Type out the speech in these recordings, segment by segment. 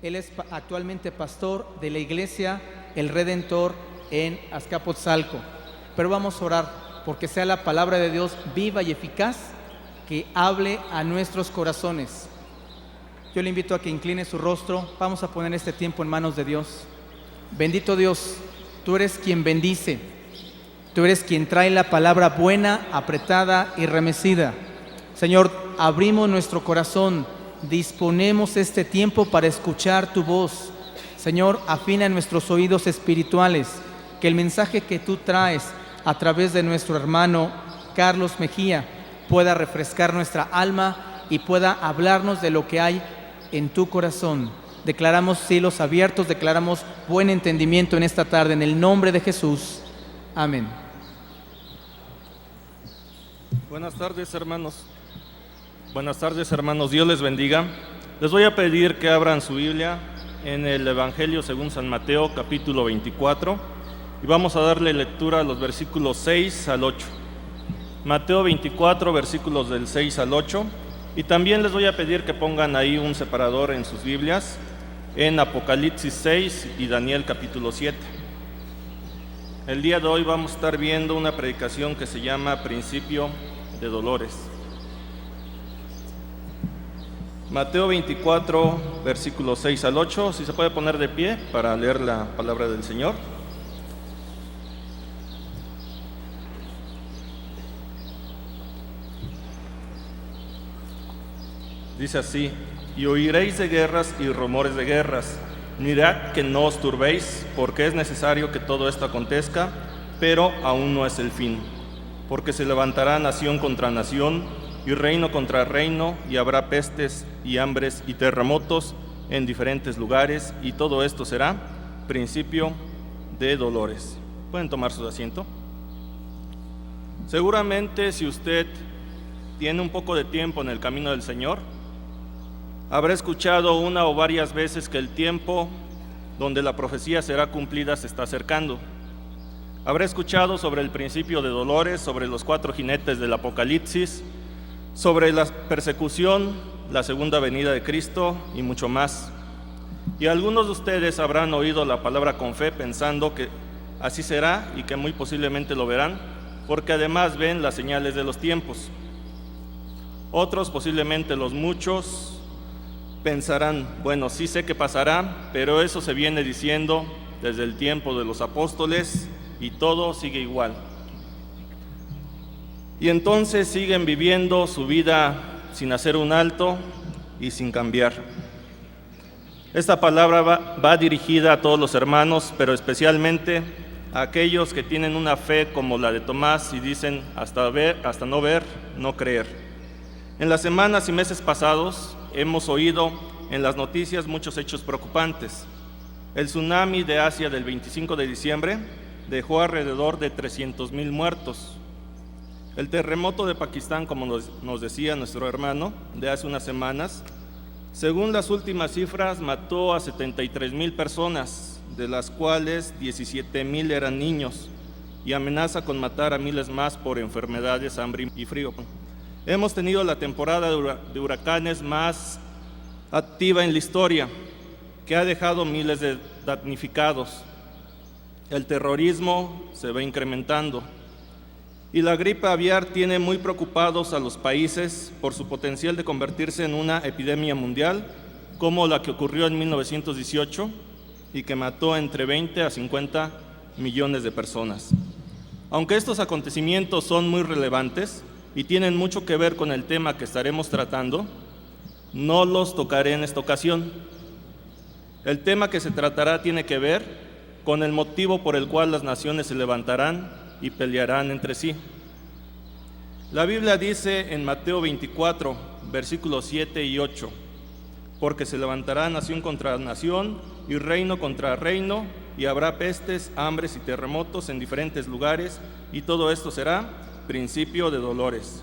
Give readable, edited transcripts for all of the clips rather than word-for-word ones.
Él es actualmente pastor de la iglesia El Redentor en Azcapotzalco. Pero vamos a orar porque sea la palabra de Dios viva y eficaz que hable a nuestros corazones. Yo le invito a que incline su rostro. Vamos a poner este tiempo en manos de Dios. Bendito Dios, tú eres quien bendice. Tú eres quien trae la palabra buena, apretada y remecida. Señor, abrimos nuestro corazón, disponemos este tiempo para escuchar tu voz. Señor, afina nuestros oídos espirituales, que el mensaje que tú traes a través de nuestro hermano Carlos Mejía pueda refrescar nuestra alma y pueda hablarnos de lo que hay en tu corazón. Declaramos cielos abiertos, declaramos buen entendimiento en esta tarde, en el nombre de Jesús. Amén. Buenas tardes, hermanos. Buenas tardes, hermanos. Dios les bendiga. Les voy a pedir que abran su Biblia en el Evangelio según San Mateo, capítulo 24, y vamos a darle lectura a los versículos 6 al 8. Mateo 24, versículos del 6 al 8. Y también les voy a pedir que pongan ahí un separador en sus Biblias, en Apocalipsis 6 y Daniel capítulo 7. El día de hoy vamos a estar viendo una predicación que se llama Principio de Dolores. Mateo 24, versículos 6 al 8. Si se puede poner de pie para leer la palabra del Señor. Dice así: y oiréis de guerras y rumores de guerras. Mirad que no os turbéis, porque es necesario que todo esto acontezca, pero aún no es el fin. Porque se levantará nación contra nación, y reino contra reino, y habrá pestes y hambres y terremotos en diferentes lugares, y todo esto será principio de dolores. ¿Pueden tomar su asiento? Seguramente, si usted tiene un poco de tiempo en el camino del Señor, habrá escuchado una o varias veces que el tiempo donde la profecía será cumplida se está acercando. Habrá escuchado sobre el principio de dolores, sobre los 4 jinetes del Apocalipsis, sobre la persecución, la segunda venida de Cristo y mucho más. Y algunos de ustedes habrán oído la palabra con fe pensando que así será y que muy posiblemente lo verán, porque además ven las señales de los tiempos. Otros, posiblemente los muchos, pensarán, bueno, sí sé que pasará, pero eso se viene diciendo desde el tiempo de los apóstoles y todo sigue igual. Y entonces siguen viviendo su vida sin hacer un alto y sin cambiar. Esta palabra va dirigida a todos los hermanos, pero especialmente a aquellos que tienen una fe como la de Tomás y dicen hasta no ver, no creer. En las semanas y meses pasados hemos oído en las noticias muchos hechos preocupantes. El tsunami de Asia del 25 de diciembre dejó alrededor de 300,000 muertos. El terremoto de Pakistán, como nos decía nuestro hermano, de hace unas semanas, según las últimas cifras, mató a 73,000 personas, de las cuales 17,000 eran niños, y amenaza con matar a miles más por enfermedades, hambre y frío. Hemos tenido la temporada de huracanes más activa en la historia, que ha dejado miles de damnificados. El terrorismo se va incrementando. Y la gripe aviar tiene muy preocupados a los países por su potencial de convertirse en una epidemia mundial, como la que ocurrió en 1918 y que mató entre 20 a 50 millones de personas. Aunque estos acontecimientos son muy relevantes y tienen mucho que ver con el tema que estaremos tratando, no los tocaré en esta ocasión. El tema que se tratará tiene que ver con el motivo por el cual las naciones se levantarán y pelearán entre sí. La Biblia dice en Mateo 24, versículos 7 y 8, porque se levantará nación contra nación y reino contra reino, y habrá pestes, hambres y terremotos en diferentes lugares, y todo esto será principio de dolores.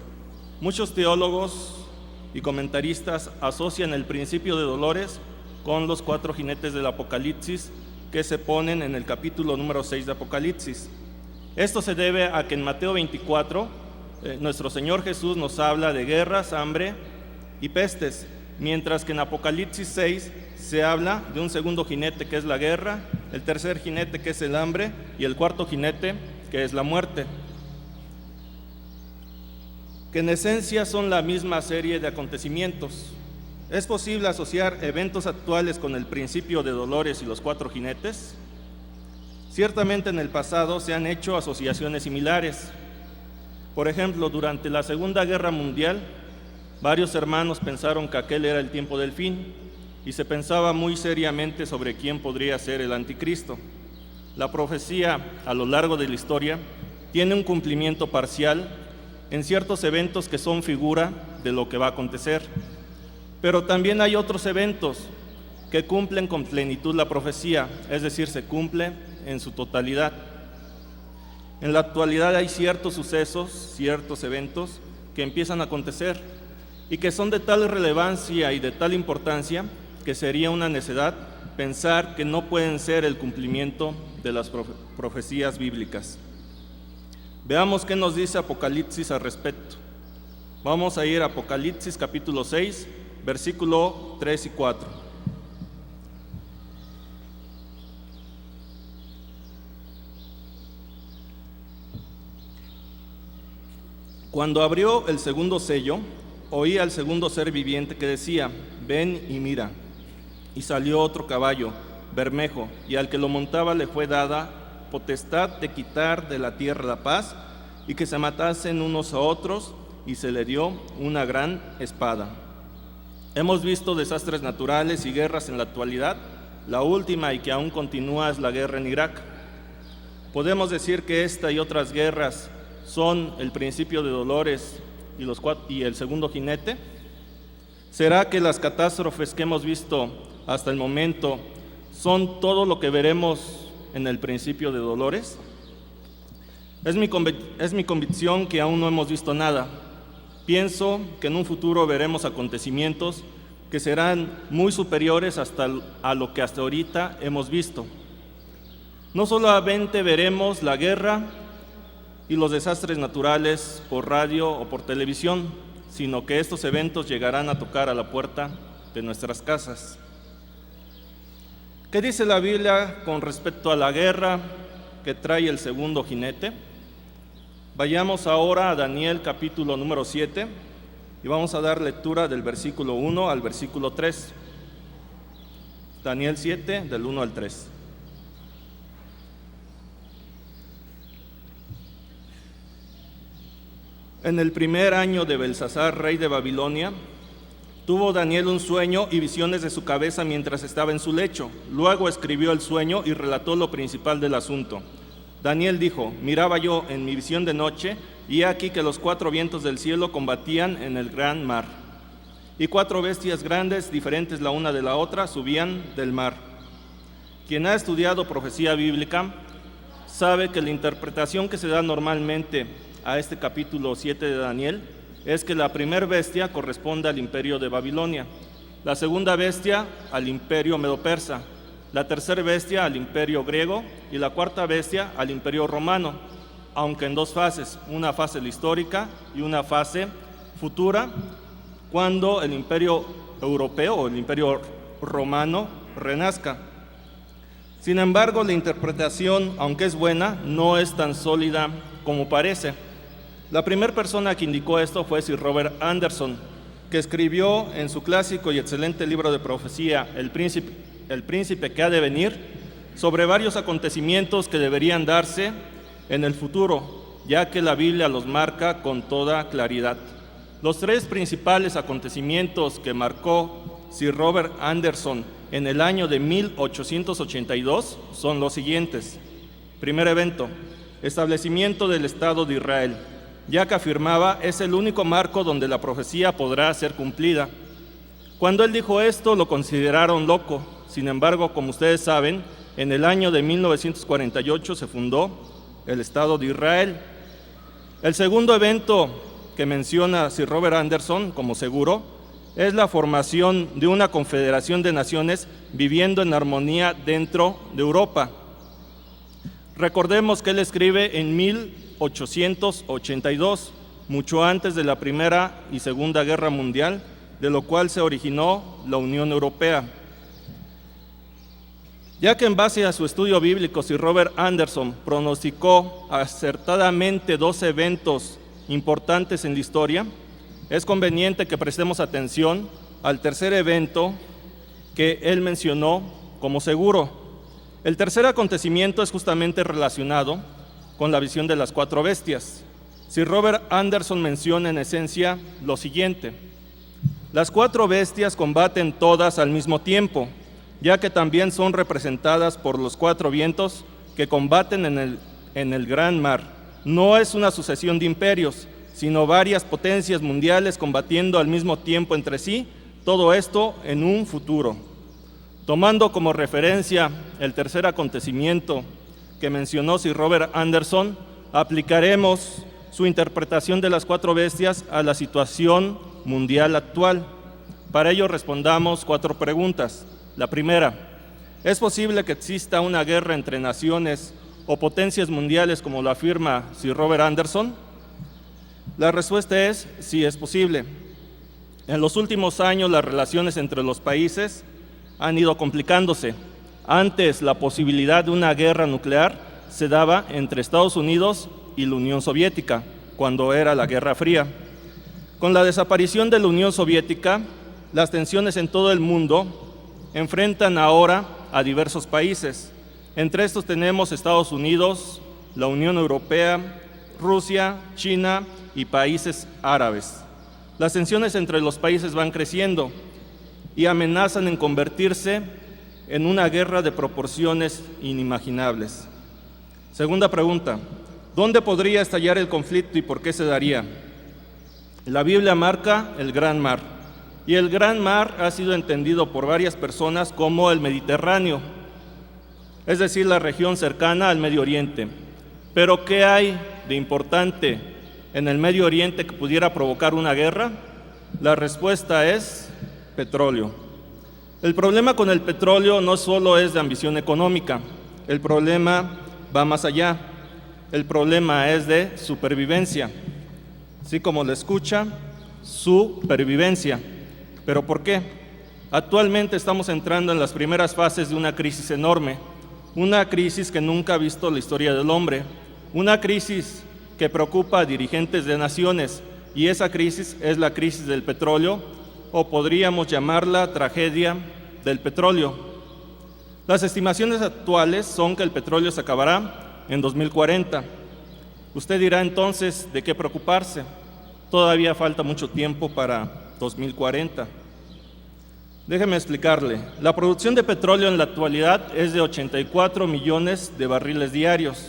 Muchos teólogos y comentaristas asocian el principio de dolores con los 4 jinetes del Apocalipsis que se ponen en el capítulo número 6 de Apocalipsis. Esto se debe a que en Mateo 24 nuestro Señor Jesús nos habla de guerras, hambre y pestes, mientras que en Apocalipsis 6 se habla de un segundo jinete que es la guerra, el tercer jinete que es el hambre y el cuarto jinete que es la muerte, que en esencia son la misma serie de acontecimientos. ¿Es posible asociar eventos actuales con el principio de dolores y los cuatro jinetes? Ciertamente en el pasado se han hecho asociaciones similares. Por ejemplo, durante la Segunda Guerra Mundial, varios hermanos pensaron que aquel era el tiempo del fin y se pensaba muy seriamente sobre quién podría ser el anticristo. La profecía a lo largo de la historia tiene un cumplimiento parcial en ciertos eventos que son figura de lo que va a acontecer. Pero también hay otros eventos que cumplen con plenitud la profecía, es decir, se cumple en su totalidad. En la actualidad hay ciertos sucesos, ciertos eventos que empiezan a acontecer y que son de tal relevancia y de tal importancia que sería una necedad pensar que no pueden ser el cumplimiento de las profecías bíblicas. Veamos qué nos dice Apocalipsis al respecto. Vamos a ir a Apocalipsis capítulo 6, versículo 3 y 4. Cuando abrió el segundo sello, oí al segundo ser viviente que decía: ven y mira. Y salió otro caballo, bermejo, y al que lo montaba le fue dada potestad de quitar de la tierra la paz, y que se matasen unos a otros, y se le dio una gran espada. Hemos visto desastres naturales y guerras en la actualidad. La última y que aún continúa es la guerra en Irak. Podemos decir que esta y otras guerras son el principio de dolores y el segundo jinete. ¿Será que las catástrofes que hemos visto hasta el momento son todo lo que veremos en el principio de dolores? Es mi convicción que aún no hemos visto nada. Pienso que en un futuro veremos acontecimientos que serán muy superiores a lo que hasta ahorita hemos visto. No solamente veremos la guerra y los desastres naturales por radio o por televisión, sino que estos eventos llegarán a tocar a la puerta de nuestras casas. ¿Qué dice la Biblia con respecto a la guerra que trae el segundo jinete? Vayamos ahora a Daniel capítulo número 7 y vamos a dar lectura del versículo 1 al versículo 3. Daniel 7, del 1 al 3. En el primer año de Belsasar, rey de Babilonia, tuvo Daniel un sueño y visiones de su cabeza mientras estaba en su lecho. Luego escribió el sueño y relató lo principal del asunto. Daniel dijo: miraba yo en mi visión de noche, y he aquí que los cuatro vientos del cielo combatían en el gran mar. Y cuatro bestias grandes, diferentes la una de la otra, subían del mar. Quien ha estudiado profecía bíblica sabe que la interpretación que se da normalmente a este capítulo 7 de Daniel es que la primera bestia corresponde al imperio de Babilonia, la segunda bestia al imperio medo-persa, la tercera bestia al imperio griego y la cuarta bestia al imperio romano, aunque en dos fases, una fase histórica y una fase futura, cuando el imperio europeo o el imperio romano renazca. Sin embargo, la interpretación, aunque es buena, no es tan sólida como parece. La primera persona que indicó esto fue Sir Robert Anderson, que escribió en su clásico y excelente libro de profecía, El príncipe que ha de venir, sobre varios acontecimientos que deberían darse en el futuro, ya que la Biblia los marca con toda claridad. Los tres principales acontecimientos que marcó Sir Robert Anderson en el año de 1882 son los siguientes. Primer evento: establecimiento del Estado de Israel, ya que afirmaba es el único marco donde la profecía podrá ser cumplida. Cuando él dijo esto, lo consideraron loco. Sin embargo, como ustedes saben, en el año de 1948 se fundó el Estado de Israel. El segundo evento que menciona Sir Robert Anderson como seguro es la formación de una confederación de naciones viviendo en armonía dentro de Europa. Recordemos que él escribe en 1882, mucho antes de la Primera y Segunda Guerra Mundial, de lo cual se originó la Unión Europea. Ya que en base a su estudio bíblico, Sir Robert Anderson pronosticó acertadamente 2 eventos importantes en la historia, es conveniente que prestemos atención al tercer evento que él mencionó como seguro. El tercer acontecimiento es justamente relacionado con la visión de las 4 bestias. Sir Robert Anderson menciona en esencia lo siguiente: las 4 bestias combaten todas al mismo tiempo, ya que también son representadas por los 4 vientos que combaten en el gran mar. No es una sucesión de imperios, sino varias potencias mundiales combatiendo al mismo tiempo entre sí, todo esto en un futuro. Tomando como referencia el tercer acontecimiento que mencionó Sir Robert Anderson, aplicaremos su interpretación de las 4 bestias a la situación mundial actual. Para ello respondamos 4 preguntas. La primera: ¿es posible que exista una guerra entre naciones o potencias mundiales como lo afirma Sir Robert Anderson? La respuesta es sí, es posible. En los últimos años las relaciones entre los países han ido complicándose. Antes la posibilidad de una guerra nuclear se daba entre Estados Unidos y la Unión Soviética, cuando era la Guerra Fría. Con la desaparición de la Unión Soviética, las tensiones en todo el mundo enfrentan ahora a diversos países. Entre estos tenemos Estados Unidos, la Unión Europea, Rusia, China y países árabes. Las tensiones entre los países van creciendo y amenazan en convertirse en una guerra de proporciones inimaginables. Segunda pregunta: ¿dónde podría estallar el conflicto y por qué se daría? La Biblia marca el Gran Mar, y el Gran Mar ha sido entendido por varias personas como el Mediterráneo, es decir, la región cercana al Medio Oriente. Pero ¿qué hay de importante en el Medio Oriente que pudiera provocar una guerra? La respuesta es petróleo. El problema con el petróleo no solo es de ambición económica, el problema va más allá. El problema es de supervivencia. Así como lo escucha, supervivencia. ¿Pero por qué? Actualmente estamos entrando en las primeras fases de una crisis enorme, una crisis que nunca ha visto la historia del hombre, una crisis que preocupa a dirigentes de naciones, y esa crisis es la crisis del petróleo, o podríamos llamarla tragedia del petróleo. Las estimaciones actuales son que el petróleo se acabará en 2040. Usted dirá entonces, ¿de qué preocuparse? Todavía falta mucho tiempo para 2040. Déjeme explicarle. La producción de petróleo en la actualidad es de 84 millones de barriles diarios,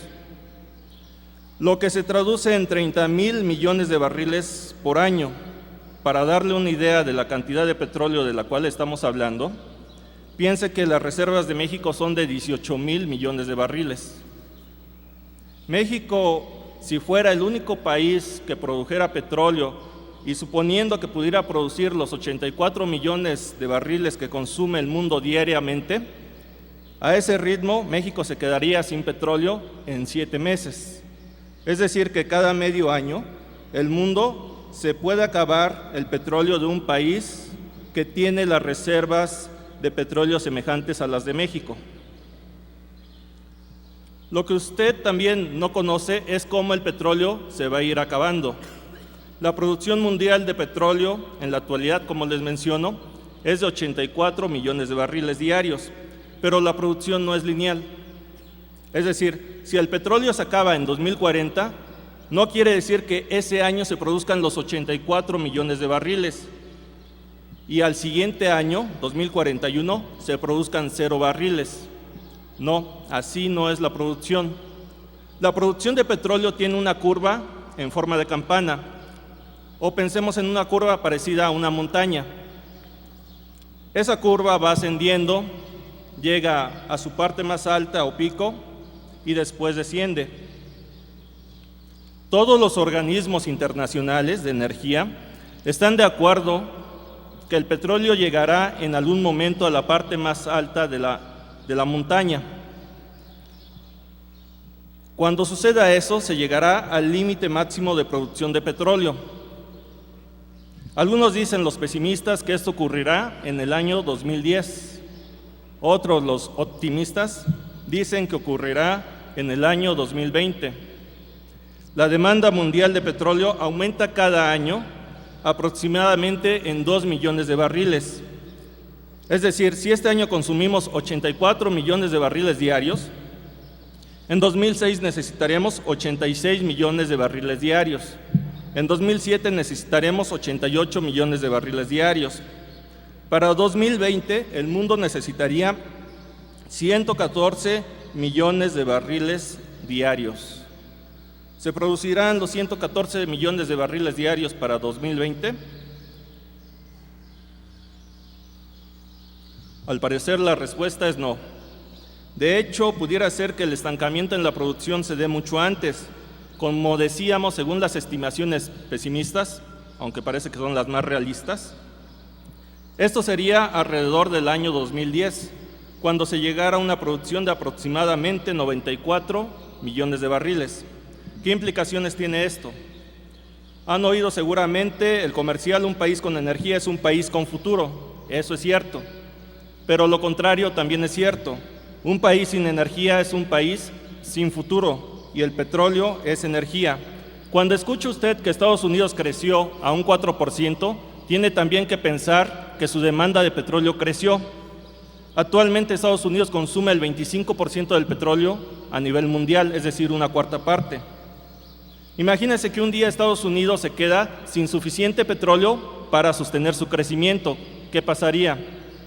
lo que se traduce en 30,000 millones de barriles por año. Para darle una idea de la cantidad de petróleo de la cual estamos hablando, piense que las reservas de México son de 18,000 millones de barriles. México, si fuera el único país que produjera petróleo y suponiendo que pudiera producir los 84 millones de barriles que consume el mundo diariamente, a ese ritmo México se quedaría sin petróleo en 7 meses. Es decir, que cada medio año el mundo se puede acabar el petróleo de un país que tiene las reservas de petróleo semejantes a las de México. Lo que usted también no conoce es cómo el petróleo se va a ir acabando. La producción mundial de petróleo en la actualidad, como les menciono, es de 84 millones de barriles diarios, pero la producción no es lineal. Es decir, si el petróleo se acaba en 2040, no quiere decir que ese año se produzcan los 84 millones de barriles y al siguiente año, 2041, se produzcan 0 barriles. No, así no es la producción. La producción de petróleo tiene una curva en forma de campana, o pensemos en una curva parecida a una montaña. Esa curva va ascendiendo, llega a su parte más alta o pico y después desciende. Todos los organismos internacionales de energía están de acuerdo que el petróleo llegará en algún momento a la parte más alta de la montaña. Cuando suceda eso, se llegará al límite máximo de producción de petróleo. Algunos dicen, los pesimistas, que esto ocurrirá en el año 2010. Otros, los optimistas, dicen que ocurrirá en el año 2020. La demanda mundial de petróleo aumenta cada año aproximadamente en 2 millones de barriles. Es decir, si este año consumimos 84 millones de barriles diarios, en 2006 necesitaremos 86 millones de barriles diarios. En 2007 necesitaremos 88 millones de barriles diarios. Para 2020 el mundo necesitaría 114 millones de barriles diarios. ¿Se producirán los 114 millones de barriles diarios para 2020? Al parecer la respuesta es no. De hecho, pudiera ser que el estancamiento en la producción se dé mucho antes. Como decíamos, según las estimaciones pesimistas, aunque parece que son las más realistas, esto sería alrededor del año 2010, cuando se llegara a una producción de aproximadamente 94 millones de barriles. ¿Qué implicaciones tiene esto? Han oído seguramente, el comercial, un país con energía es un país con futuro. Eso es cierto, pero lo contrario también es cierto. Un país sin energía es un país sin futuro, y el petróleo es energía. Cuando escuche usted que Estados Unidos creció a un 4%, tiene también que pensar que su demanda de petróleo creció. Actualmente Estados Unidos consume el 25% del petróleo a nivel mundial, es decir, una cuarta parte. Imagínense que un día Estados Unidos se queda sin suficiente petróleo para sostener su crecimiento. ¿Qué pasaría?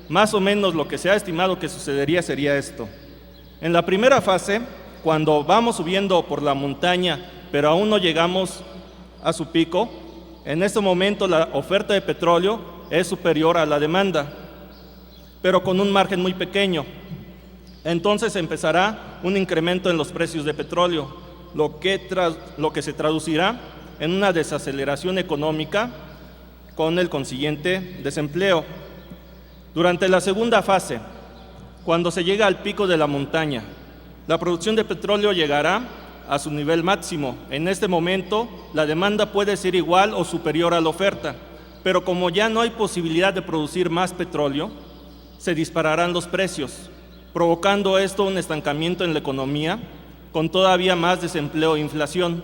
Más o menos lo que se ha estimado que sucedería sería esto. En la primera fase, cuando vamos subiendo por la montaña, pero aún no llegamos a su pico, en este momento la oferta de petróleo es superior a la demanda, pero con un margen muy pequeño. Entonces empezará un incremento en los precios de petróleo, lo que se traducirá en una desaceleración económica con el consiguiente desempleo. Durante la segunda fase, cuando se llega al pico de la montaña, la producción de petróleo llegará a su nivel máximo. En este momento, la demanda puede ser igual o superior a la oferta, pero como ya no hay posibilidad de producir más petróleo, se dispararán los precios, provocando esto un estancamiento en la economía, con todavía más desempleo e inflación.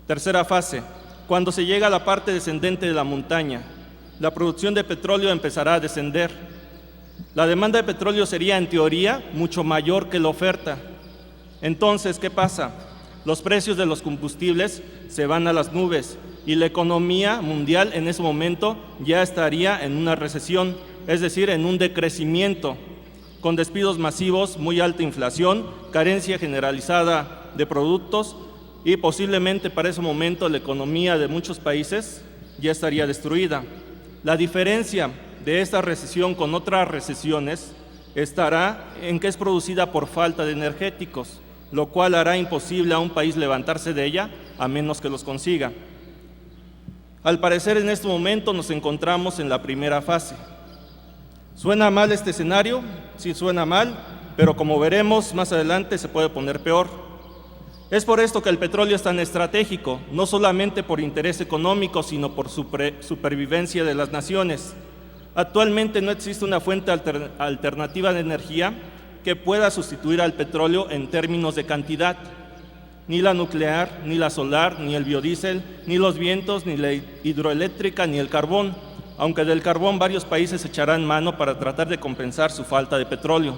Tercera fase, cuando se llega a la parte descendente de la montaña, la producción de petróleo empezará a descender. La demanda de petróleo sería, en teoría, mucho mayor que la oferta. Entonces, ¿qué pasa? Los precios de los combustibles se van a las nubes y la economía mundial en ese momento ya estaría en una recesión, es decir, en un decrecimiento, con despidos masivos, muy alta inflación, carencia generalizada de productos y posiblemente para ese momento la economía de muchos países ya estaría destruida. La diferencia de esta recesión con otras recesiones estará en que es producida por falta de energéticos, lo cual hará imposible a un país levantarse de ella a menos que los consiga. Al parecer, en este momento nos encontramos en la primera fase. ¿Suena mal este escenario? Sí, suena mal, pero como veremos más adelante se puede poner peor. Es por esto que el petróleo es tan estratégico, no solamente por interés económico, sino por supervivencia de las naciones. Actualmente no existe una fuente alternativa de energía que pueda sustituir al petróleo en términos de cantidad. Ni la nuclear, ni la solar, ni el biodiesel, ni los vientos, ni la hidroeléctrica, ni el carbón, aunque del carbón varios países echarán mano para tratar de compensar su falta de petróleo.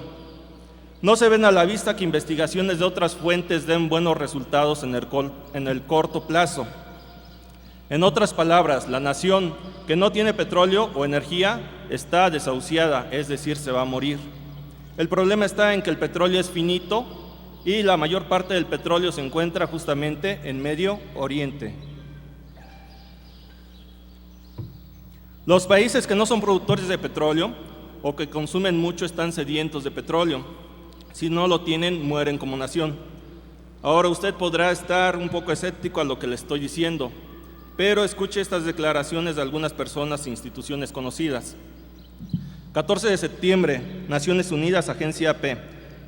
No se ven a la vista que investigaciones de otras fuentes den buenos resultados en el corto plazo. En otras palabras, la nación que no tiene petróleo o energía está desahuciada, es decir, se va a morir. El problema está en que el petróleo es finito y la mayor parte del petróleo se encuentra justamente en Medio Oriente. Los países que no son productores de petróleo o que consumen mucho están sedientos de petróleo. Si no lo tienen, mueren como nación. Ahora usted podrá estar un poco escéptico a lo que le estoy diciendo, pero escuche estas declaraciones de algunas personas e instituciones conocidas. 14 de septiembre, Naciones Unidas, Agencia AP.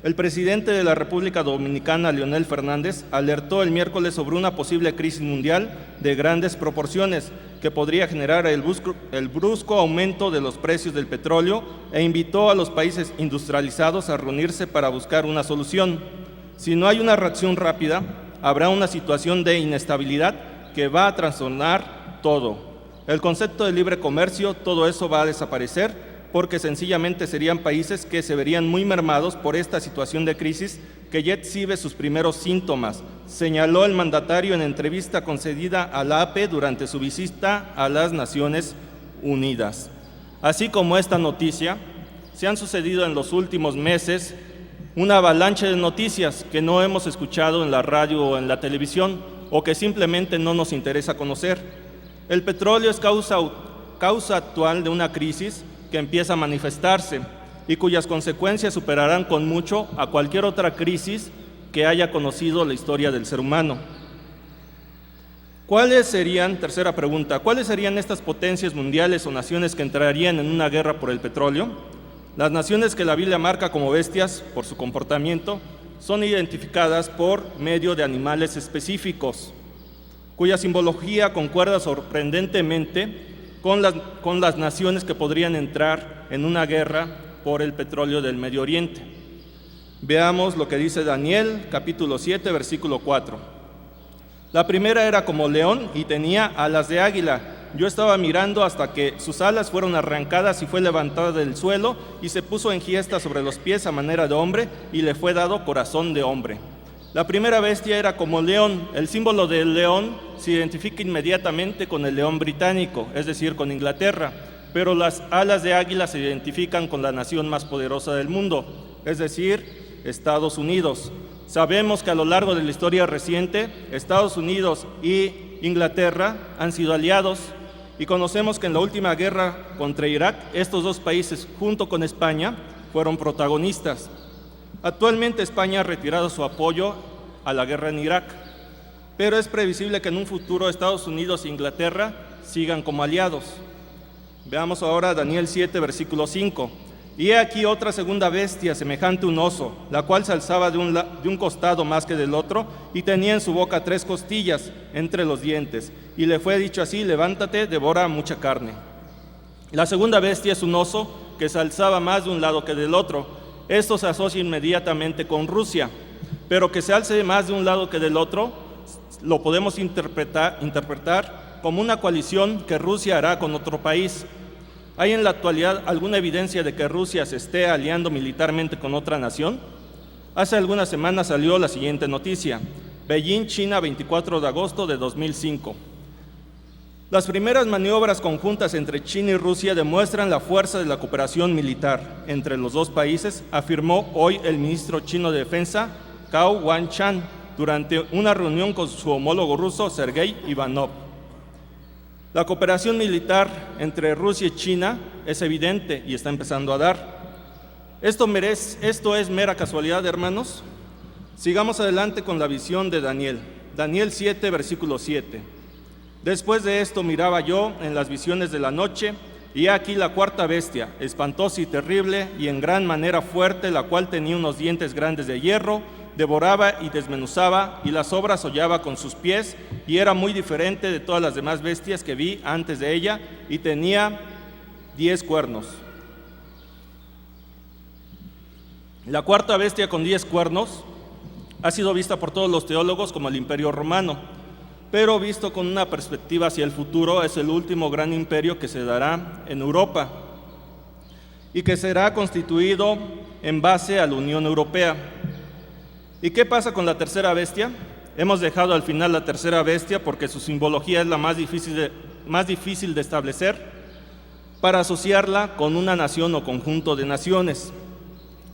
El presidente de la República Dominicana, Leonel Fernández, alertó el miércoles sobre una posible crisis mundial de grandes proporciones que podría generar el brusco aumento de los precios del petróleo e invitó a los países industrializados a reunirse para buscar una solución. Si no hay una reacción rápida, habrá una situación de inestabilidad que va a trastornar todo. El concepto de libre comercio, todo eso va a desaparecer porque sencillamente serían países que se verían muy mermados por esta situación de crisis que ya exhibe sus primeros síntomas, señaló el mandatario en entrevista concedida a la AP durante su visita a las Naciones Unidas. Así como esta noticia, se han sucedido en los últimos meses una avalancha de noticias que no hemos escuchado en la radio o en la televisión o que simplemente no nos interesa conocer. El petróleo es causa actual de una crisis que empieza a manifestarse y cuyas consecuencias superarán con mucho a cualquier otra crisis que haya conocido la historia del ser humano. Tercera pregunta, ¿cuáles serían estas potencias mundiales o naciones que entrarían en una guerra por el petróleo? Las naciones que la Biblia marca como bestias por su comportamiento son identificadas por medio de animales específicos, cuya simbología concuerda sorprendentemente con las naciones que podrían entrar en una guerra por el petróleo del Medio Oriente. Veamos lo que dice Daniel, capítulo 7, versículo 4. La primera era como león y tenía alas de águila. Yo estaba mirando hasta que sus alas fueron arrancadas y fue levantada del suelo y se puso enhiesta sobre los pies a manera de hombre y le fue dado corazón de hombre. La primera bestia era como león. El símbolo del león se identifica inmediatamente con el león británico, es decir, con Inglaterra, pero las alas de águila se identifican con la nación más poderosa del mundo, es decir, Estados Unidos. Sabemos que a lo largo de la historia reciente, Estados Unidos y Inglaterra han sido aliados y conocemos que en la última guerra contra Irak, estos dos países, junto con España, fueron protagonistas. Actualmente España ha retirado su apoyo a la guerra en Irak, pero es previsible que en un futuro Estados Unidos e Inglaterra sigan como aliados. Veamos ahora Daniel 7, versículo 5. Y he aquí otra segunda bestia, semejante a un oso, la cual se alzaba de un costado más que del otro, y tenía en su boca 3 costillas entre los dientes. Y le fue dicho así: levántate, devora mucha carne. La segunda bestia es un oso que se alzaba más de un lado que del otro. Esto se asocia inmediatamente con Rusia, pero que se alce más de un lado que del otro, lo podemos interpretar como una coalición que Rusia hará con otro país. ¿Hay en la actualidad alguna evidencia de que Rusia se esté aliando militarmente con otra nación? Hace algunas semanas salió la siguiente noticia: Beijing, China, 24 de agosto de 2005. Las primeras maniobras conjuntas entre China y Rusia demuestran la fuerza de la cooperación militar entre los dos países, afirmó hoy el ministro chino de Defensa, Cao Wan-chan, durante una reunión con su homólogo ruso, Sergei Ivanov. La cooperación militar entre Rusia y China es evidente y está empezando a dar. ¿Esto es mera casualidad, hermanos? Sigamos adelante con la visión de Daniel. Daniel 7, versículo 7. Después de esto miraba yo en las visiones de la noche, y aquí la cuarta bestia, espantosa y terrible, y en gran manera fuerte, la cual tenía unos dientes grandes de hierro, devoraba y desmenuzaba, y las obras hollaba con sus pies, y era muy diferente de todas las demás bestias que vi antes de ella, y tenía 10 cuernos. La cuarta bestia con 10 cuernos ha sido vista por todos los teólogos como el Imperio Romano, pero visto con una perspectiva hacia el futuro, es el último gran imperio que se dará en Europa y que será constituido en base a la Unión Europea. ¿Y qué pasa con la tercera bestia? Hemos dejado al final la tercera bestia porque su simbología es la más difícil de establecer para asociarla con una nación o conjunto de naciones.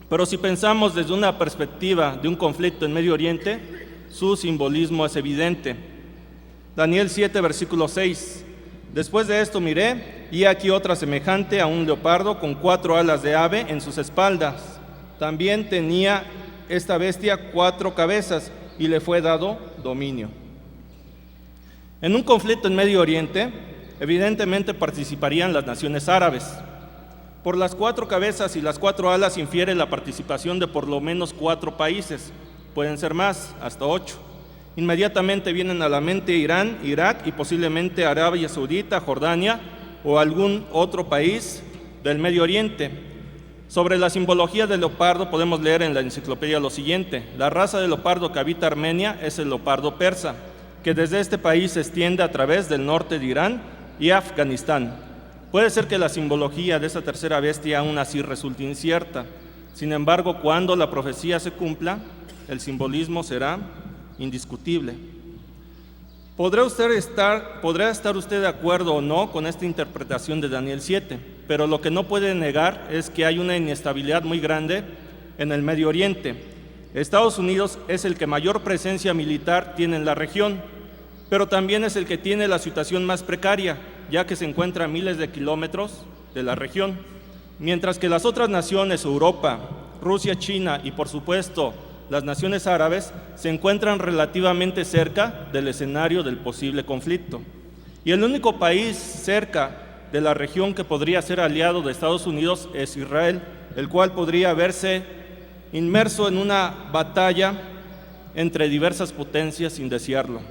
Pero si pensamos desde una perspectiva de un conflicto en Medio Oriente, su simbolismo es evidente. Daniel 7, versículo 6. Después de esto miré, y aquí otra semejante a un leopardo con 4 alas de ave en sus espaldas. También tenía esta bestia 4 cabezas, y le fue dado dominio. En un conflicto en Medio Oriente, evidentemente participarían las naciones árabes. Por las 4 cabezas y las 4 alas infiere la participación de por lo menos 4 países, pueden ser más, hasta 8. Inmediatamente vienen a la mente Irán, Irak y posiblemente Arabia Saudita, Jordania o algún otro país del Medio Oriente. Sobre la simbología del leopardo podemos leer en la enciclopedia lo siguiente: la raza de leopardo que habita Armenia es el leopardo persa, que desde este país se extiende a través del norte de Irán y Afganistán. Puede ser que la simbología de esta tercera bestia aún así resulte incierta. Sin embargo, cuando la profecía se cumpla, el simbolismo será indiscutible. Podrá estar usted de acuerdo o no con esta interpretación de Daniel 7, pero lo que no puede negar es que hay una inestabilidad muy grande en el Medio Oriente. Estados Unidos es el que mayor presencia militar tiene en la región, pero también es el que tiene la situación más precaria, ya que se encuentra a miles de kilómetros de la región, mientras que las otras naciones, Europa, Rusia, China y por supuesto las naciones árabes, se encuentran relativamente cerca del escenario del posible conflicto. Y el único país cerca de la región que podría ser aliado de Estados Unidos es Israel, el cual podría verse inmerso en una batalla entre diversas potencias sin desearlo.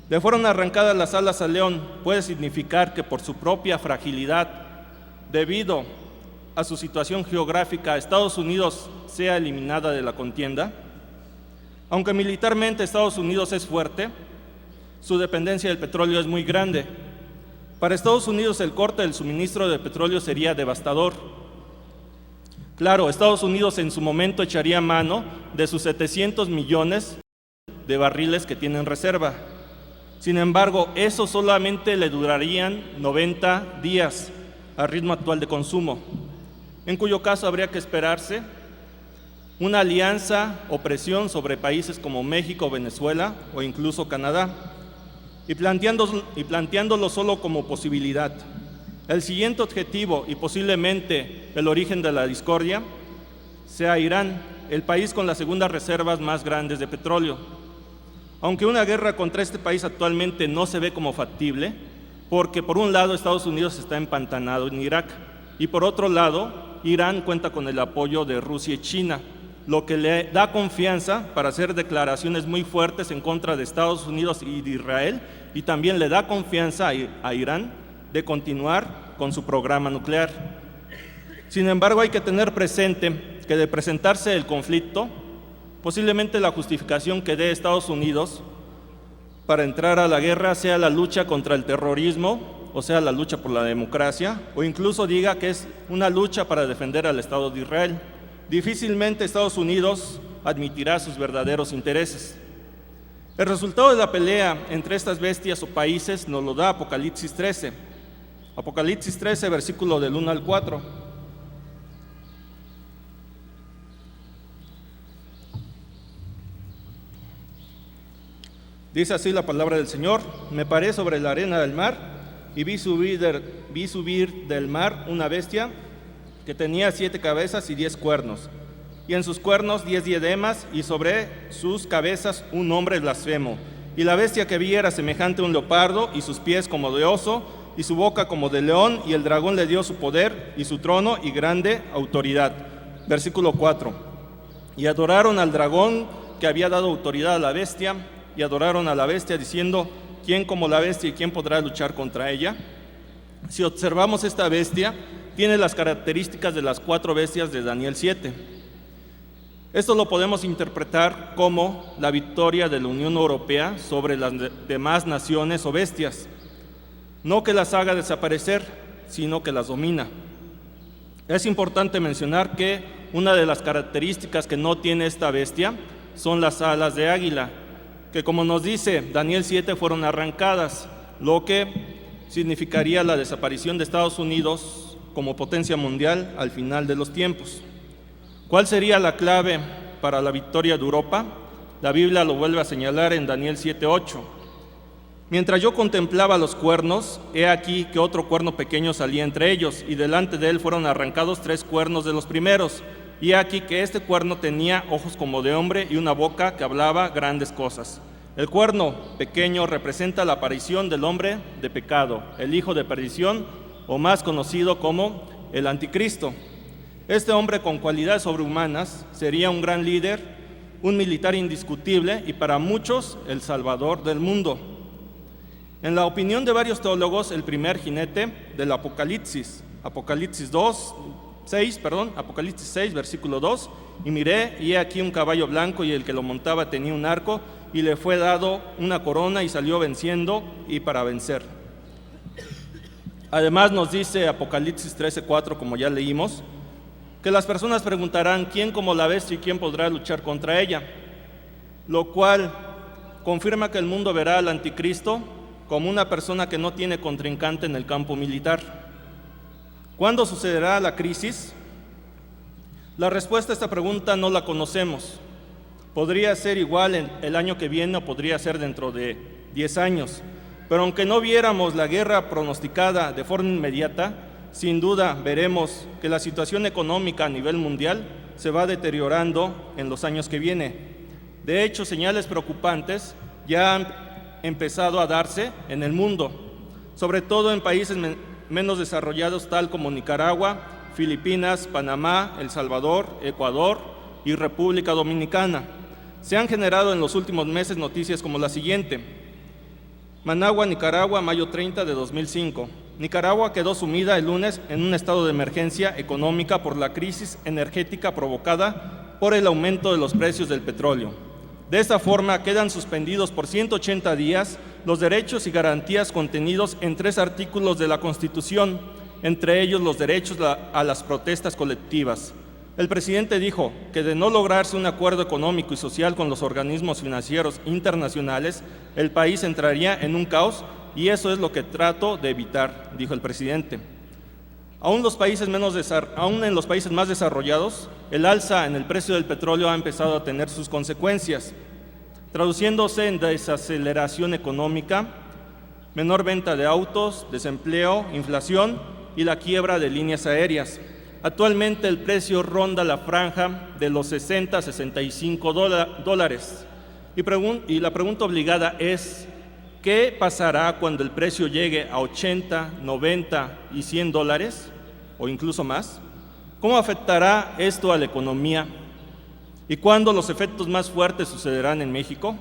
Le fueron arrancadas las alas al león, puede significar que por su propia fragilidad, debido a su situación geográfica, Estados Unidos sea eliminada de la contienda. Aunque militarmente Estados Unidos es fuerte, su dependencia del petróleo es muy grande. Para Estados Unidos el corte del suministro de petróleo sería devastador. Claro, Estados Unidos en su momento echaría mano de sus 700 millones de barriles que tiene en reserva. Sin embargo, eso solamente le durarían 90 días al ritmo actual de consumo, en cuyo caso habría que esperarse una alianza o presión sobre países como México, Venezuela o incluso Canadá, y planteándolo solo como posibilidad. El siguiente objetivo y posiblemente el origen de la discordia sea Irán, el país con las segundas reservas más grandes de petróleo. Aunque una guerra contra este país actualmente no se ve como factible, porque por un lado Estados Unidos está empantanado en Irak y por otro lado Irán cuenta con el apoyo de Rusia y China, lo que le da confianza para hacer declaraciones muy fuertes en contra de Estados Unidos y de Israel, y también le da confianza a Irán de continuar con su programa nuclear. Sin embargo, hay que tener presente que de presentarse el conflicto, posiblemente la justificación que dé Estados Unidos para entrar a la guerra sea la lucha contra el terrorismo, o sea, la lucha por la democracia, o incluso diga que es una lucha para defender al Estado de Israel. Difícilmente Estados Unidos admitirá sus verdaderos intereses. El resultado de la pelea entre estas bestias o países nos lo da Apocalipsis 13. Apocalipsis 13, versículo del 1 al 4. Dice así la palabra del Señor: me paré sobre la arena del mar y vi subir del mar una bestia que tenía 7 cabezas y 10 cuernos, y en sus cuernos 10 diademas, y sobre sus cabezas un nombre blasfemo. Y la bestia que vi era semejante a un leopardo, y sus pies como de oso, y su boca como de león, y el dragón le dio su poder, y su trono, y grande autoridad. Versículo 4. Y adoraron al dragón que había dado autoridad a la bestia, y adoraron a la bestia, diciendo: ¿quién como la bestia y quién podrá luchar contra ella? Si observamos, esta bestia tiene las características de las 4 bestias de Daniel 7. Esto lo podemos interpretar como la victoria de la Unión Europea sobre las demás naciones o bestias. No que las haga desaparecer, sino que las domina. Es importante mencionar que una de las características que no tiene esta bestia son las alas de águila, que como nos dice Daniel 7 fueron arrancadas, lo que significaría la desaparición de Estados Unidos como potencia mundial al final de los tiempos. ¿Cuál sería la clave para la victoria de Europa? La Biblia lo vuelve a señalar en Daniel 7:8. Mientras yo contemplaba los cuernos, he aquí que otro cuerno pequeño salía entre ellos, y delante de él fueron arrancados 3 cuernos de los primeros. Y he aquí que este cuerno tenía ojos como de hombre y una boca que hablaba grandes cosas. El cuerno pequeño representa la aparición del hombre de pecado, el hijo de perdición, o más conocido como el anticristo. Este hombre con cualidades sobrehumanas sería un gran líder, un militar indiscutible y para muchos el salvador del mundo. En la opinión de varios teólogos, el primer jinete del Apocalipsis, Apocalipsis 6, versículo 2, y miré, y he aquí un caballo blanco, y el que lo montaba tenía un arco, y le fue dado una corona, y salió venciendo y para vencer. Además nos dice Apocalipsis 13:4, como ya leímos, que las personas preguntarán, ¿quién como la bestia y quién podrá luchar contra ella? Lo cual confirma que el mundo verá al anticristo como una persona que no tiene contrincante en el campo militar. ¿Cuándo sucederá la crisis? La respuesta a esta pregunta no la conocemos. Podría ser igual el año que viene o podría ser dentro de 10 años. Pero aunque no viéramos la guerra pronosticada de forma inmediata, sin duda veremos que la situación económica a nivel mundial se va deteriorando en los años que vienen. De hecho, señales preocupantes ya han empezado a darse en el mundo, sobre todo en países menos desarrollados tal como Nicaragua, Filipinas, Panamá, El Salvador, Ecuador y República Dominicana. Se han generado en los últimos meses noticias como la siguiente. Managua, Nicaragua, mayo 30 de 2005. Nicaragua quedó sumida el lunes en un estado de emergencia económica por la crisis energética provocada por el aumento de los precios del petróleo. De esta forma, quedan suspendidos por 180 días los derechos y garantías contenidos en 3 artículos de la Constitución, entre ellos los derechos a las protestas colectivas. El presidente dijo que de no lograrse un acuerdo económico y social con los organismos financieros internacionales, el país entraría en un caos y eso es lo que trato de evitar, dijo el presidente. Aún en los países más desarrollados, el alza en el precio del petróleo ha empezado a tener sus consecuencias, traduciéndose en desaceleración económica, menor venta de autos, desempleo, inflación y la quiebra de líneas aéreas. Actualmente el precio ronda la franja de los 60 a 65 dólares. Y la pregunta obligada es, ¿qué pasará cuando el precio llegue a 80, 90 y 100 dólares o incluso más? ¿Cómo afectará esto a la economía? ¿Y cuándo los efectos más fuertes sucederán en México?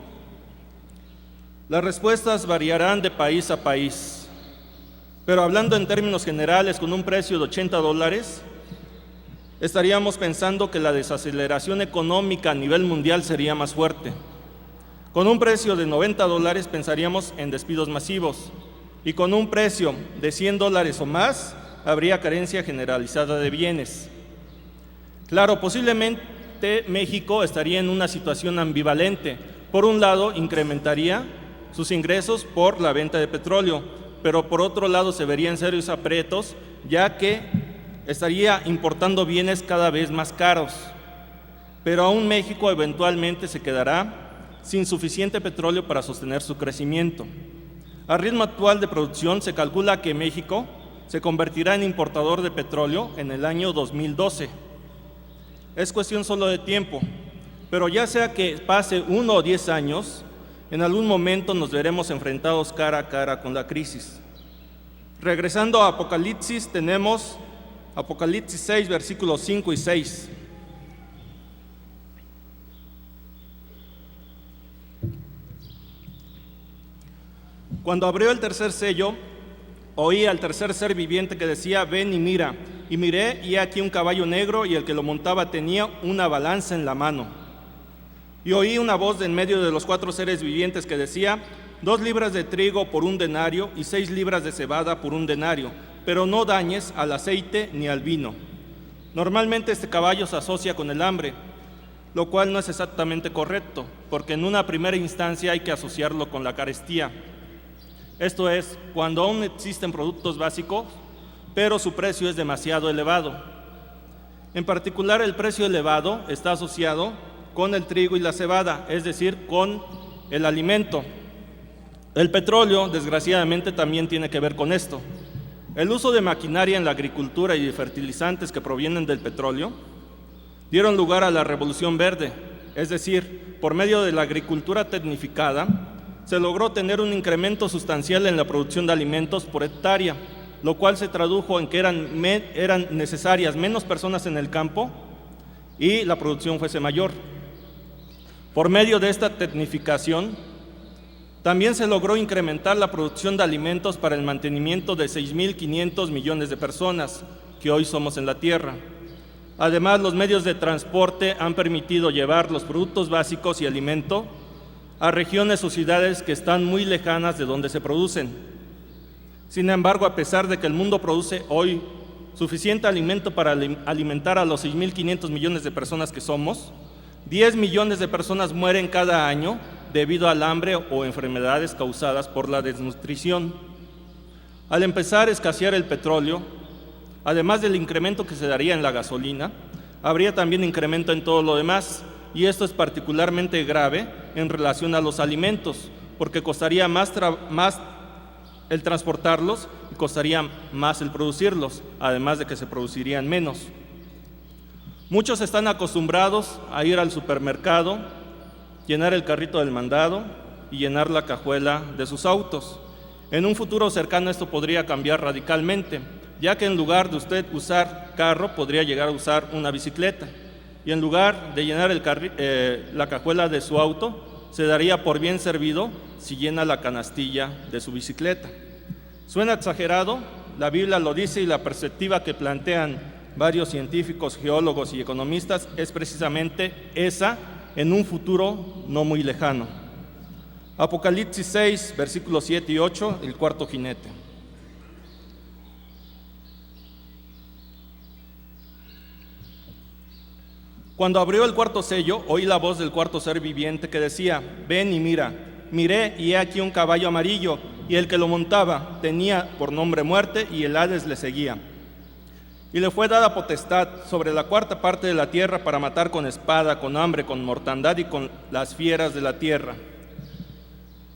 Las respuestas variarán de país a país, pero hablando en términos generales, con un precio de 80 dólares, estaríamos pensando que la desaceleración económica a nivel mundial sería más fuerte. Con un precio de 90 dólares pensaríamos en despidos masivos, y con un precio de 100 dólares o más, habría carencia generalizada de bienes. Claro, posiblemente México estaría en una situación ambivalente. Por un lado, incrementaría sus ingresos por la venta de petróleo, pero por otro lado se verían serios aprietos, ya que estaría importando bienes cada vez más caros. Pero aún México eventualmente se quedará sin suficiente petróleo para sostener su crecimiento. Al ritmo actual de producción se calcula que México se convertirá en importador de petróleo en el año 2012. Es cuestión solo de tiempo, pero ya sea que pase 1 o 10 años, en algún momento nos veremos enfrentados cara a cara con la crisis. Regresando a Apocalipsis, tenemos Apocalipsis 6, versículos 5 y 6. Cuando abrió el tercer sello, oí al tercer ser viviente que decía, ven y mira. Y miré, y he aquí un caballo negro, y el que lo montaba tenía una balanza en la mano. Y oí una voz de en medio de los 4 seres vivientes que decía, 2 libras de trigo por 1 denario, y 6 libras de cebada por 1 denario, pero no dañes al aceite ni al vino. Normalmente este caballo se asocia con el hambre, lo cual no es exactamente correcto, porque en una primera instancia hay que asociarlo con la carestía. Esto es, cuando aún existen productos básicos, pero su precio es demasiado elevado. En particular, el precio elevado está asociado con el trigo y la cebada, es decir, con el alimento. El petróleo, desgraciadamente, también tiene que ver con esto. El uso de maquinaria en la agricultura y de fertilizantes que provienen del petróleo dieron lugar a la Revolución Verde, es decir, por medio de la agricultura tecnificada, se logró tener un incremento sustancial en la producción de alimentos por hectárea, lo cual se tradujo en que eran necesarias menos personas en el campo y la producción fuese mayor. Por medio de esta tecnificación, también se logró incrementar la producción de alimentos para el mantenimiento de 6.500 millones de personas que hoy somos en la Tierra. Además, los medios de transporte han permitido llevar los productos básicos y alimento a regiones o ciudades que están muy lejanas de donde se producen. Sin embargo, a pesar de que el mundo produce hoy suficiente alimento para alimentar a los 6.500 millones de personas que somos, 10 millones de personas mueren cada año debido al hambre o enfermedades causadas por la desnutrición. Al empezar a escasear el petróleo, además del incremento que se daría en la gasolina, habría también incremento en todo lo demás, y esto es particularmente grave en relación a los alimentos, porque costaría más el transportarlos y costaría más el producirlos, además de que se producirían menos. Muchos están acostumbrados a ir al supermercado, llenar el carrito del mandado y llenar la cajuela de sus autos. En un futuro cercano esto podría cambiar radicalmente, ya que en lugar de usted usar carro, podría llegar a usar una bicicleta, y en lugar de llenar la cajuela de su auto, se daría por bien servido si llena la canastilla de su bicicleta. Suena exagerado, la Biblia lo dice, y la perspectiva que plantean varios científicos, geólogos y economistas es precisamente esa en un futuro no muy lejano. Apocalipsis 6, versículos 7 y 8, el cuarto jinete. Cuando abrió el cuarto sello, oí la voz del cuarto ser viviente que decía: ven y mira. Miré, y he aquí un caballo amarillo, y el que lo montaba tenía por nombre Muerte, y el Hades le seguía. Y le fue dada potestad sobre la cuarta parte de la tierra para matar con espada, con hambre, con mortandad y con las fieras de la tierra.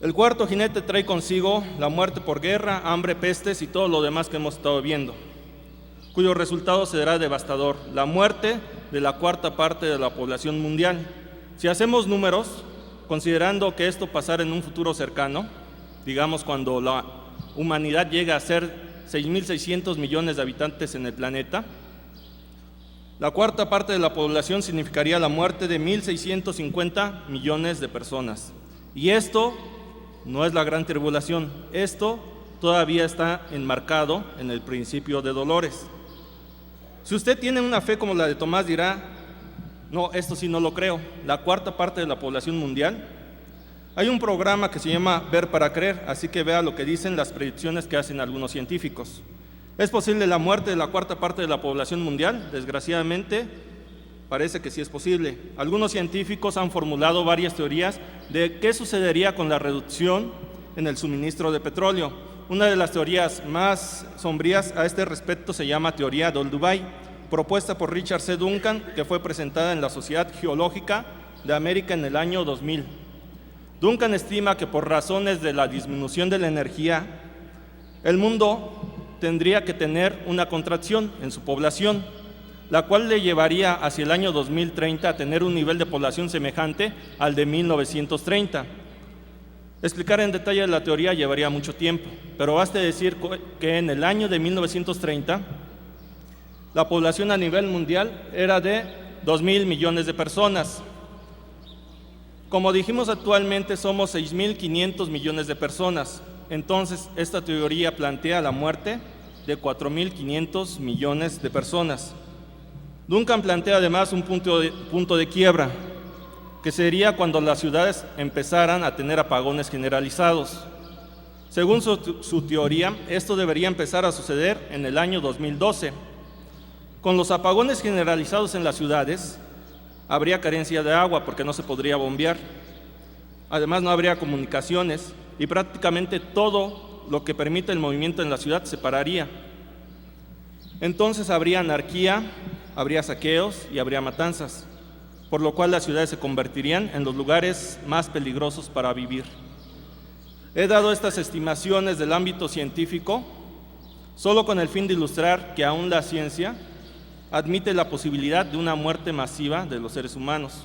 El cuarto jinete trae consigo la muerte por guerra, hambre, pestes y todo lo demás que hemos estado viendo, cuyo resultado será devastador, la muerte de la cuarta parte de la población mundial. Si hacemos números, considerando que esto pasará en un futuro cercano, digamos cuando la humanidad llegue a ser 6.600 millones de habitantes en el planeta, la cuarta parte de la población significaría la muerte de 1.650 millones de personas. Y esto no es la gran tribulación, esto todavía está enmarcado en el principio de dolores. Si usted tiene una fe como la de Tomás, dirá: no, esto sí no lo creo, la cuarta parte de la población mundial. Hay un programa que se llama Ver para Creer, así que vea lo que dicen las predicciones que hacen algunos científicos. ¿Es posible la muerte de la cuarta parte de la población mundial? Desgraciadamente, parece que sí es posible. Algunos científicos han formulado varias teorías de qué sucedería con la reducción en el suministro de petróleo. Una de las teorías más sombrías a este respecto se llama teoría de Olduvai, propuesta por Richard C. Duncan, que fue presentada en la Sociedad Geológica de América en el año 2000. Duncan estima que por razones de la disminución de la energía, el mundo tendría que tener una contracción en su población, la cual le llevaría hacia el año 2030 a tener un nivel de población semejante al de 1930. Explicar en detalle la teoría llevaría mucho tiempo, pero baste decir que en el año de 1930 la población a nivel mundial era de 2.000 millones de personas. Como dijimos, actualmente somos 6.500 millones de personas. Entonces, esta teoría plantea la muerte de 4.500 millones de personas. Duncan plantea además un punto de quiebra, que sería cuando las ciudades empezaran a tener apagones generalizados. Según su teoría, esto debería empezar a suceder en el año 2012. Con los apagones generalizados en las ciudades, habría carencia de agua porque no se podría bombear. Además, no habría comunicaciones y prácticamente todo lo que permite el movimiento en la ciudad se pararía. Entonces habría anarquía, habría saqueos y habría matanzas, por lo cual las ciudades se convertirían en los lugares más peligrosos para vivir. He dado estas estimaciones del ámbito científico solo con el fin de ilustrar que aún la ciencia admite la posibilidad de una muerte masiva de los seres humanos.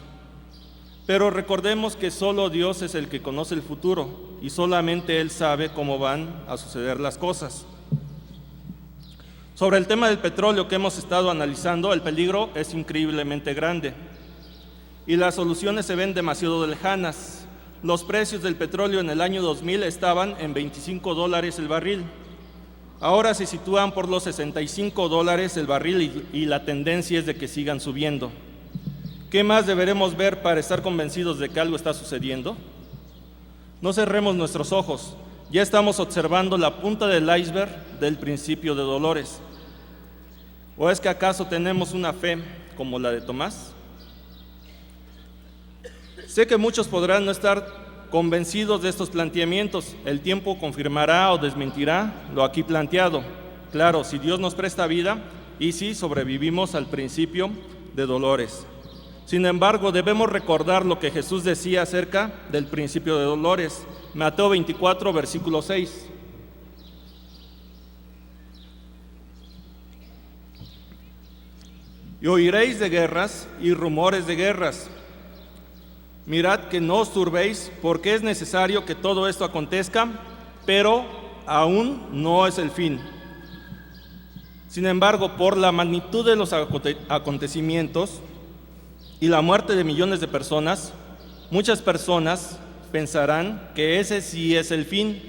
Pero recordemos que solo Dios es el que conoce el futuro y solamente Él sabe cómo van a suceder las cosas. Sobre el tema del petróleo que hemos estado analizando, el peligro es increíblemente grande y las soluciones se ven demasiado lejanas. Los precios del petróleo en el año 2000 estaban en $25 el barril. Ahora se sitúan por los $65 el barril y la tendencia es de que sigan subiendo. ¿Qué más deberemos ver para estar convencidos de que algo está sucediendo? No cerremos nuestros ojos. Ya estamos observando la punta del iceberg del principio de dolores. ¿O es que acaso tenemos una fe como la de Tomás? Sé que muchos podrán no estar convencidos de estos planteamientos. El tiempo confirmará o desmentirá lo aquí planteado. Claro, si Dios nos presta vida y si sobrevivimos al principio de dolores. Sin embargo, debemos recordar lo que Jesús decía acerca del principio de dolores. Mateo 24, versículo 6. Y oiréis de guerras y rumores de guerras. Mirad que no os turbéis, porque es necesario que todo esto acontezca, pero aún no es el fin. Sin embargo, por la magnitud de los acontecimientos y la muerte de millones de personas, muchas personas pensarán que ese sí es el fin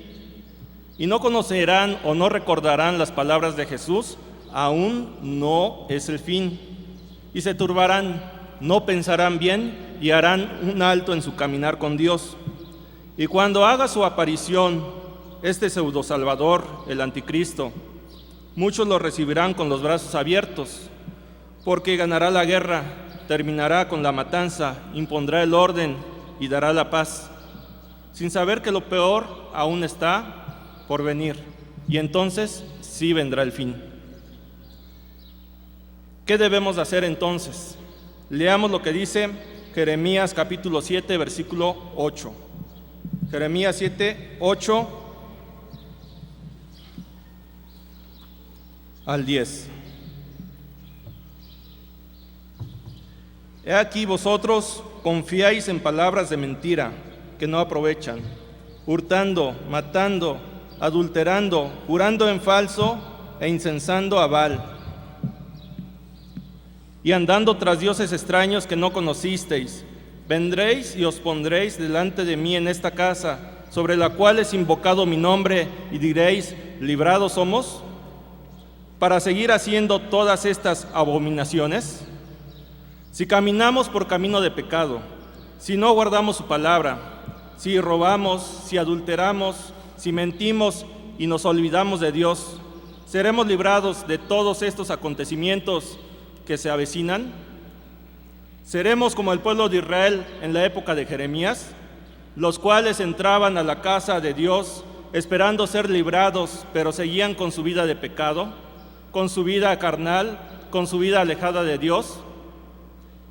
y no conocerán o no recordarán las palabras de Jesús, aún no es el fin, y se turbarán, no pensarán bien y harán un alto en su caminar con Dios. Y cuando haga su aparición este pseudo salvador, el anticristo, muchos lo recibirán con los brazos abiertos, porque ganará la guerra, terminará con la matanza, impondrá el orden y dará la paz, sin saber que lo peor aún está por venir, y entonces sí vendrá el fin. ¿Qué debemos hacer entonces? Leamos lo que dice Jeremías capítulo 7, versículo 8. Jeremías 7, 8 al 10. He aquí vosotros confiáis en palabras de mentira que no aprovechan, hurtando, matando, adulterando, jurando en falso e incensando a Baal, y andando tras dioses extraños que no conocisteis. Vendréis y os pondréis delante de mí en esta casa, sobre la cual es invocado mi nombre, y diréis, ¿librados somos? Para seguir haciendo todas estas abominaciones. Si caminamos por camino de pecado, si no guardamos su palabra, si robamos, si adulteramos, si mentimos y nos olvidamos de Dios, ¿seremos librados de todos estos acontecimientos que se avecinan? ¿Seremos como el pueblo de Israel en la época de Jeremías, los cuales entraban a la casa de Dios esperando ser librados, pero seguían con su vida de pecado, con su vida carnal, con su vida alejada de Dios?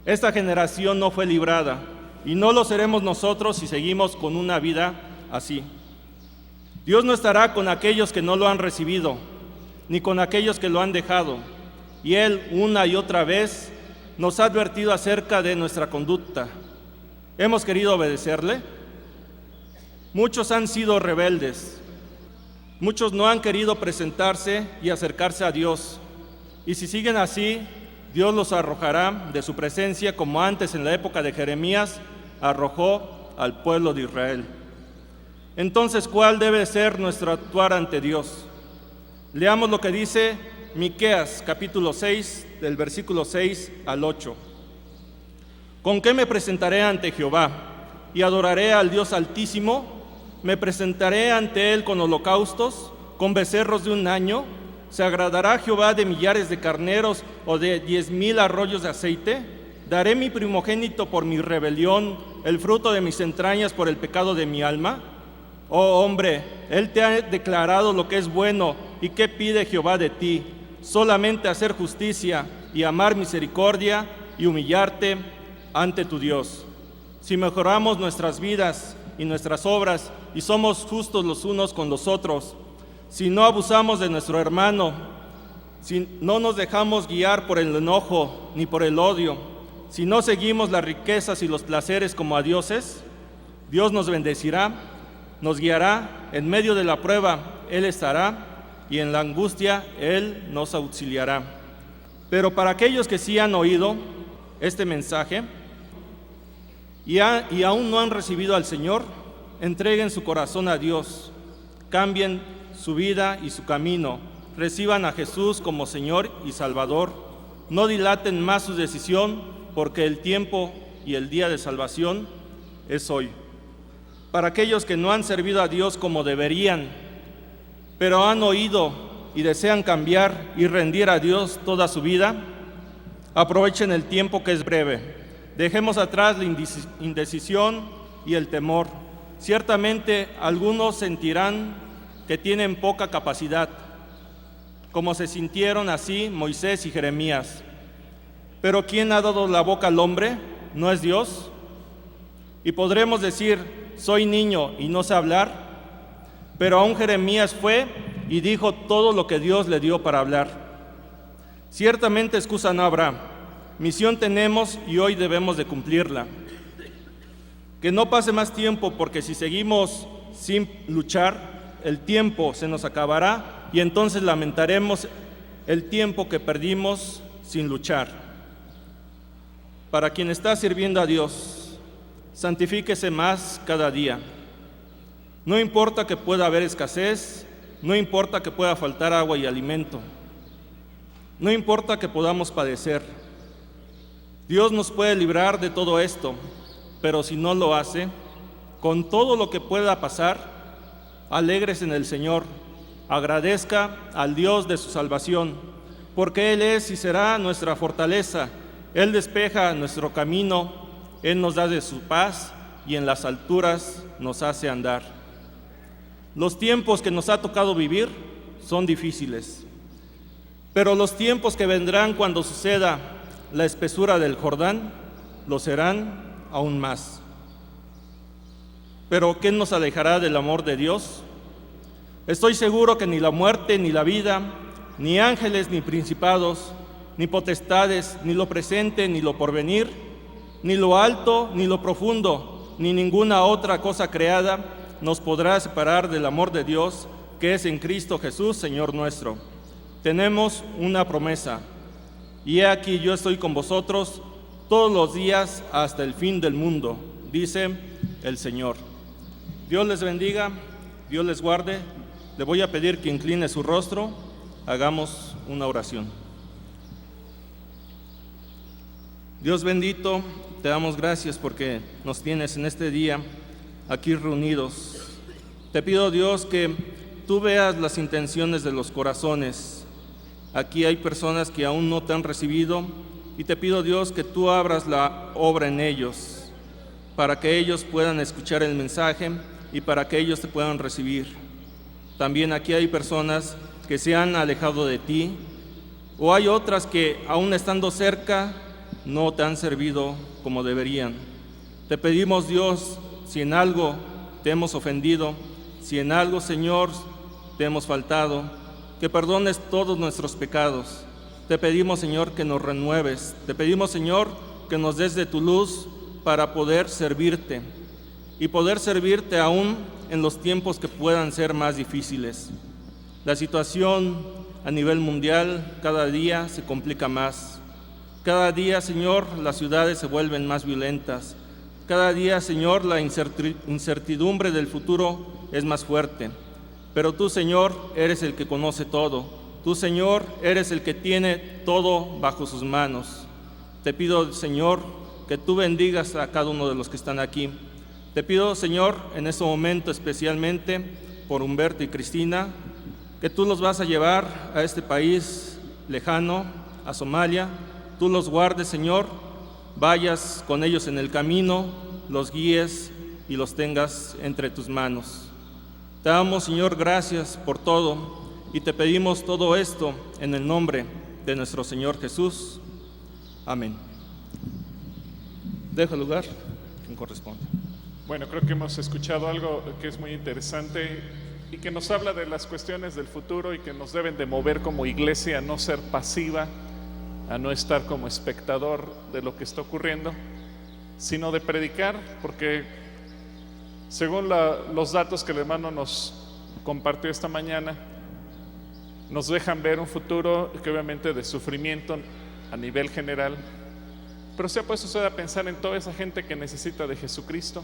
Esta generación no fue librada, y no lo seremos nosotros si seguimos con una vida así. Dios no estará con aquellos que no lo han recibido, ni con aquellos que lo han dejado. Y Él una y otra vez nos ha advertido acerca de nuestra conducta. ¿Hemos querido obedecerle? Muchos han sido rebeldes. Muchos no han querido presentarse y acercarse a Dios. Y si siguen así, Dios los arrojará de su presencia como antes en la época de Jeremías arrojó al pueblo de Israel. Entonces, ¿cuál debe ser nuestro actuar ante Dios? Leamos lo que dice Miqueas capítulo 6, del versículo 6 al 8. ¿Con qué me presentaré ante Jehová y adoraré al Dios Altísimo? ¿Me presentaré ante Él con holocaustos, con becerros de un año? ¿Se agradará Jehová de millares de carneros o de 10,000 arroyos de aceite? ¿Daré mi primogénito por mi rebelión, el fruto de mis entrañas por el pecado de mi alma? Oh hombre, Él te ha declarado lo que es bueno, ¿y qué pide Jehová de ti? Solamente hacer justicia y amar misericordia y humillarte ante tu Dios. Si mejoramos nuestras vidas y nuestras obras y somos justos los unos con los otros, si no abusamos de nuestro hermano, si no nos dejamos guiar por el enojo ni por el odio, si no seguimos las riquezas y los placeres como a dioses, Dios nos bendecirá, nos guiará en medio de la prueba, Él estará y en la angustia Él nos auxiliará. Pero para aquellos que sí han oído este mensaje y aún no han recibido al Señor, entreguen su corazón a Dios, cambien su vida y su camino, reciban a Jesús como Señor y Salvador, no dilaten más su decisión, porque el tiempo y el día de salvación es hoy. Para aquellos que no han servido a Dios como deberían, pero han oído y desean cambiar y rendir a Dios toda su vida, aprovechen el tiempo que es breve. Dejemos atrás la indecisión y el temor. Ciertamente algunos sentirán que tienen poca capacidad, como se sintieron así Moisés y Jeremías. Pero ¿quién ha dado la boca al hombre? ¿No es Dios? Y podremos decir, soy niño y no sé hablar, pero aún Jeremías fue y dijo todo lo que Dios le dio para hablar. Ciertamente excusa no habrá. Misión tenemos y hoy debemos de cumplirla. Que no pase más tiempo, porque si seguimos sin luchar, el tiempo se nos acabará y entonces lamentaremos el tiempo que perdimos sin luchar. Para quien está sirviendo a Dios, santifíquese más cada día. No importa que pueda haber escasez, no importa que pueda faltar agua y alimento, no importa que podamos padecer. Dios nos puede librar de todo esto, pero si no lo hace, con todo lo que pueda pasar, alégrese en el Señor, agradezca al Dios de su salvación, porque Él es y será nuestra fortaleza. Él despeja nuestro camino, Él nos da de su paz y en las alturas nos hace andar. Los tiempos que nos ha tocado vivir son difíciles, pero los tiempos que vendrán cuando suceda la espesura del Jordán, lo serán aún más. Pero ¿qué nos alejará del amor de Dios? Estoy seguro que ni la muerte, ni la vida, ni ángeles, ni principados, ni potestades, ni lo presente, ni lo porvenir, ni lo alto, ni lo profundo, ni ninguna otra cosa creada nos podrá separar del amor de Dios, que es en Cristo Jesús, Señor nuestro. Tenemos una promesa, y he aquí yo estoy con vosotros todos los días hasta el fin del mundo, dice el Señor. Dios les bendiga, Dios les guarde. Le voy a pedir que incline su rostro, hagamos una oración. Dios bendito, te damos gracias porque nos tienes en este día aquí reunidos. Te pido, Dios, que tú veas las intenciones de los corazones. Aquí hay personas que aún no te han recibido y te pido, Dios, que tú abras la obra en ellos para que ellos puedan escuchar el mensaje y para que ellos te puedan recibir. También aquí hay personas que se han alejado de ti, o hay otras que aún estando cerca no te han servido como deberían. Te pedimos, Dios, si en algo te hemos ofendido, si en algo, Señor, te hemos faltado, que perdones todos nuestros pecados. Te pedimos, Señor, que nos renueves. Te pedimos, Señor, que nos des de tu luz para poder servirte y poder servirte aún en los tiempos que puedan ser más difíciles. La situación a nivel mundial cada día se complica más. Cada día, Señor, las ciudades se vuelven más violentas. Cada día, Señor, la incertidumbre del futuro es más fuerte. Pero tú, Señor, eres el que conoce todo. Tú, Señor, eres el que tiene todo bajo sus manos. Te pido, Señor, que tú bendigas a cada uno de los que están aquí. Te pido, Señor, en este momento especialmente por Humberto y Cristina, que tú los vas a llevar a este país lejano, a Somalia. Tú los guardes, Señor, vayas con ellos en el camino, los guíes y los tengas entre tus manos. Te damos, Señor, gracias por todo y te pedimos todo esto en el nombre de nuestro Señor Jesús. Amén. Deja el lugar, quien corresponde. Bueno, creo que hemos escuchado algo que es muy interesante y que nos habla de las cuestiones del futuro y que nos deben de mover como iglesia a no ser pasiva, a no estar como espectador de lo que está ocurriendo, sino de predicar, porque según los datos que el hermano nos compartió esta mañana, nos dejan ver un futuro que obviamente de sufrimiento a nivel general, pero se ha puesto usted a pensar en toda esa gente que necesita de Jesucristo.